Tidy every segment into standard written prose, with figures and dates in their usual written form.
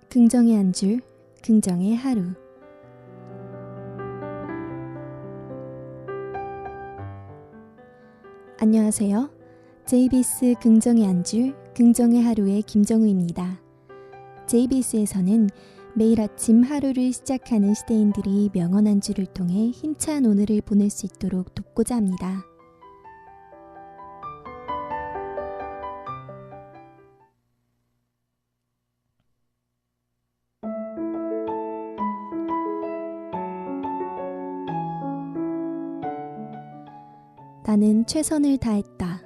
긍정의 한 줄, 긍정의 하루. 안녕하세요. JBS 긍정의 한 줄, 긍정의 하루의 김정우입니다. JBS에서는 매일 아침 하루를 시작하는 시대인들이 명언 한 줄을 통해 힘찬 오늘을 보낼 수 있도록 돕고자 합니다. 나는 최선을 다했다.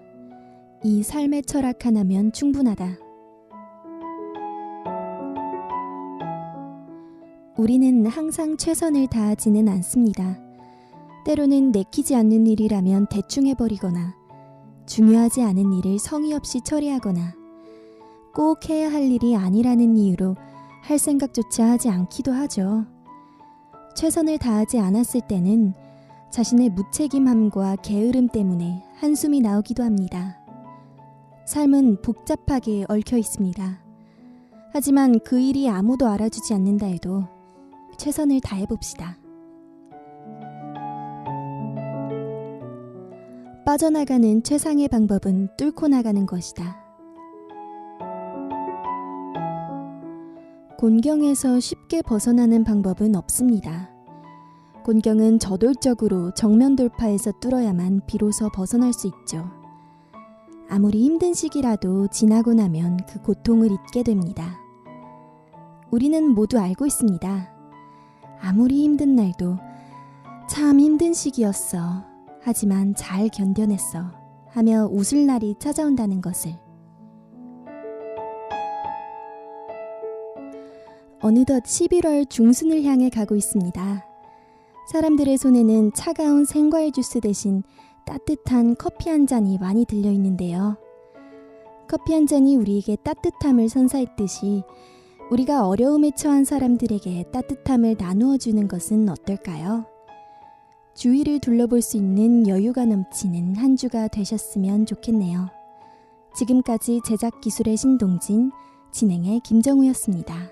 이 삶의 철학 하나면 충분하다. 우리는 항상 최선을 다하지는 않습니다. 때로는 내키지 않는 일이라면 대충 해버리거나 중요하지 않은 일을 성의 없이 처리하거나 꼭 해야 할 일이 아니라는 이유로 할 생각조차 하지 않기도 하죠. 최선을 다하지 않았을 때는 자신의 무책임함과 게으름 때문에 한숨이 나오기도 합니다. 삶은 복잡하게 얽혀 있습니다. 하지만 그 일이 아무도 알아주지 않는다 해도 최선을 다해봅시다. 빠져나가는 최상의 방법은 뚫고 나가는 것이다. 곤경에서 쉽게 벗어나는 방법은 없습니다. 곤경은 저돌적으로 정면 돌파해서 뚫어야만 비로소 벗어날 수 있죠. 아무리 힘든 시기라도 지나고 나면 그 고통을 잊게 됩니다. 우리는 모두 알고 있습니다. 아무리 힘든 날도 참 힘든 시기였어. 하지만 잘 견뎌냈어. 하며 웃을 날이 찾아온다는 것을. 어느덧 11월 중순을 향해 가고 있습니다. 사람들의 손에는 차가운 생과일 주스 대신 따뜻한 커피 한 잔이 많이 들려 있는데요. 커피 한 잔이 우리에게 따뜻함을 선사했듯이 우리가 어려움에 처한 사람들에게 따뜻함을 나누어 주는 것은 어떨까요? 주위를 둘러볼 수 있는 여유가 넘치는 한 주가 되셨으면 좋겠네요. 지금까지 제작 기술의 신동진, 진행의 김정우였습니다.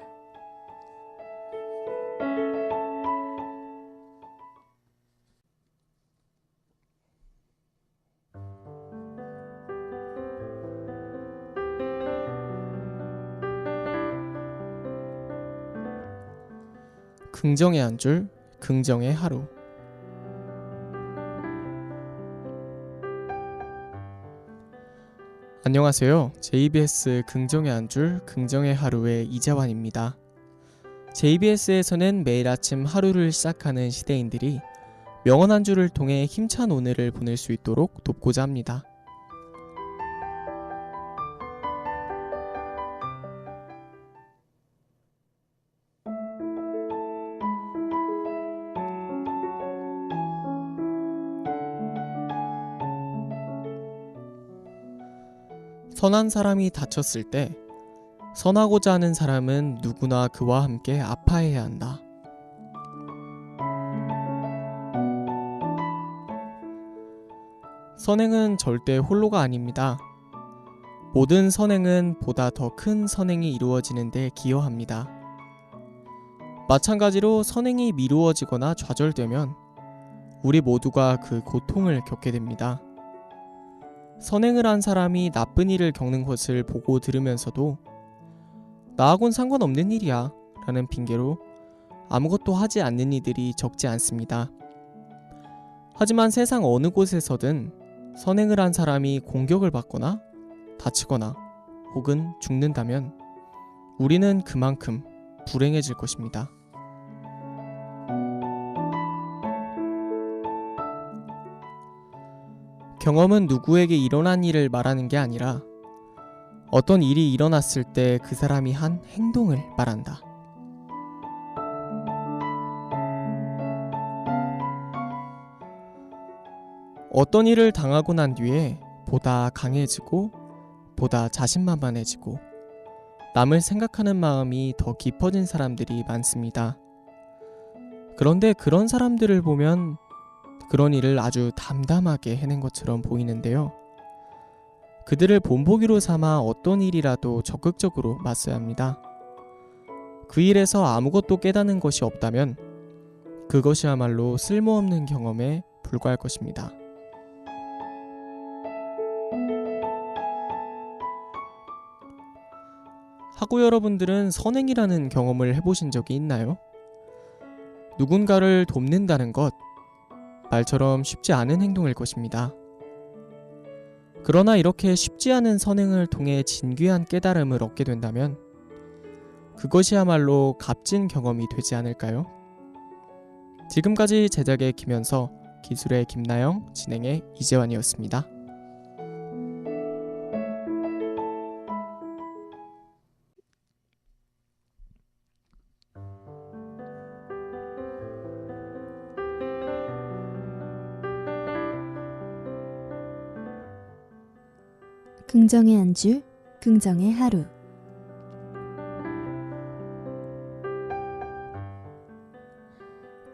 긍정의 한 줄, 긍정의 하루. 안녕하세요. JBS 긍정의 한 줄, 긍정의 하루의 이재환입니다. JBS에서는 매일 아침 하루를 시작하는 시대인들이 명언 한 줄을 통해 힘찬 오늘을 보낼 수 있도록 돕고자 합니다. 선한 사람이 다쳤을 때 선하고자 하는 사람은 누구나 그와 함께 아파해야 한다. 선행은 절대 홀로가 아닙니다. 모든 선행은 보다 더 큰 선행이 이루어지는 데 기여합니다. 마찬가지로 선행이 미루어지거나 좌절되면 우리 모두가 그 고통을 겪게 됩니다. 선행을 한 사람이 나쁜 일을 겪는 것을 보고 들으면서도 나하고는 상관없는 일이야 라는 핑계로 아무것도 하지 않는 이들이 적지 않습니다. 하지만 세상 어느 곳에서든 선행을 한 사람이 공격을 받거나 다치거나 혹은 죽는다면 우리는 그만큼 불행해질 것입니다. 경험은 누구에게 일어난 일을 말하는 게 아니라 어떤 일이 일어났을 때 그 사람이 한 행동을 말한다. 어떤 일을 당하고 난 뒤에 보다 강해지고 보다 자신만만해지고 남을 생각하는 마음이 더 깊어진 사람들이 많습니다. 그런데 그런 사람들을 보면 그런 일을 아주 담담하게 해낸 것처럼 보이는데요. 그들을 본보기로 삼아 어떤 일이라도 적극적으로 맞서야 합니다. 그 일에서 아무것도 깨닫는 것이 없다면 그것이야말로 쓸모없는 경험에 불과할 것입니다. 학우 여러분들은 선행이라는 경험을 해보신 적이 있나요? 누군가를 돕는다는 것, 말처럼 쉽지 않은 행동일 것입니다. 그러나 이렇게 쉽지 않은 선행을 통해 진귀한 깨달음을 얻게 된다면 그것이야말로 값진 경험이 되지 않을까요? 지금까지 제작의 김현서, 기술의 김나영, 진행의 이재환이었습니다. 긍정의 한 줄, 긍정의 하루.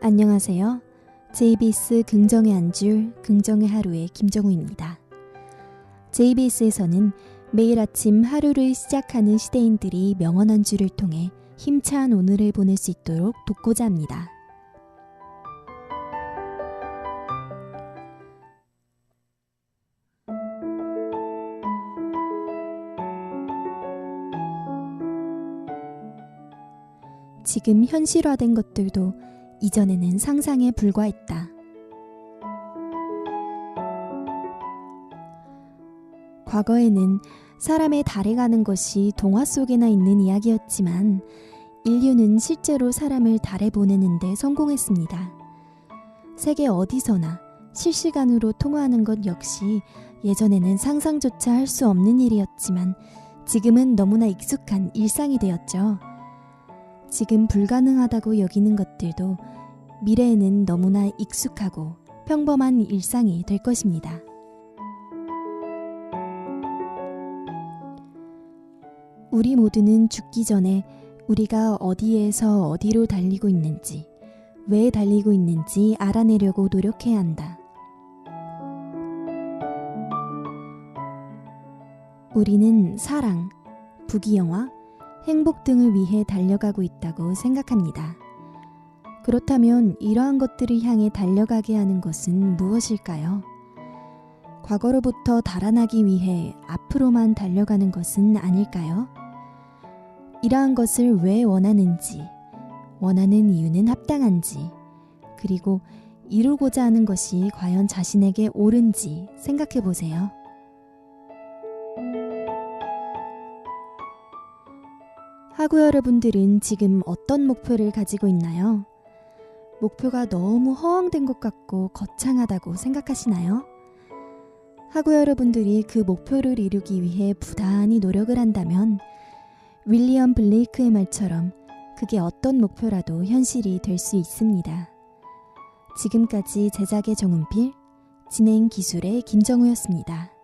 안녕하세요. JBS 긍정의 한 줄, 긍정의 하루의 김정우입니다. JBS에서는 매일 아침 하루를 시작하는 시대인들이 명언 한 줄을 통해 힘찬 오늘을 보낼 수 있도록 돕고자 합니다. 지금 현실화된 것들도 이전에는 상상에 불과했다. 과거에는 사람의 달에 가는 것이 동화 속에나 있는 이야기였지만 인류는 실제로 사람을 달에 보내는 데 성공했습니다. 세계 어디서나 실시간으로 통화하는 것 역시 예전에는 상상조차 할 수 없는 일이었지만 지금은 너무나 익숙한 일상이 되었죠. 지금 불가능하다고 여기는 것들도 미래에는 너무나 익숙하고 평범한 일상이 될 것입니다. 우리 모두는 죽기 전에 우리가 어디에서 어디로 달리고 있는지, 왜 달리고 있는지 알아내려고 노력해야 한다. 우리는 사랑, 부귀영화, 행복 등을 위해 달려가고 있다고 생각합니다. 그렇다면 이러한 것들을 향해 달려가게 하는 것은 무엇일까요? 과거로부터 달아나기 위해 앞으로만 달려가는 것은 아닐까요? 이러한 것을 왜 원하는지, 원하는 이유는 합당한지, 그리고 이루고자 하는 것이 과연 자신에게 옳은지 생각해 보세요. 학우 여러분들은 지금 어떤 목표를 가지고 있나요? 목표가 너무 허황된 것 같고 거창하다고 생각하시나요? 학우 여러분들이 그 목표를 이루기 위해 부단히 노력을 한다면 윌리엄 블레이크의 말처럼 그게 어떤 목표라도 현실이 될 수 있습니다. 지금까지 제작의 정은필, 진행 기술의 김정우였습니다.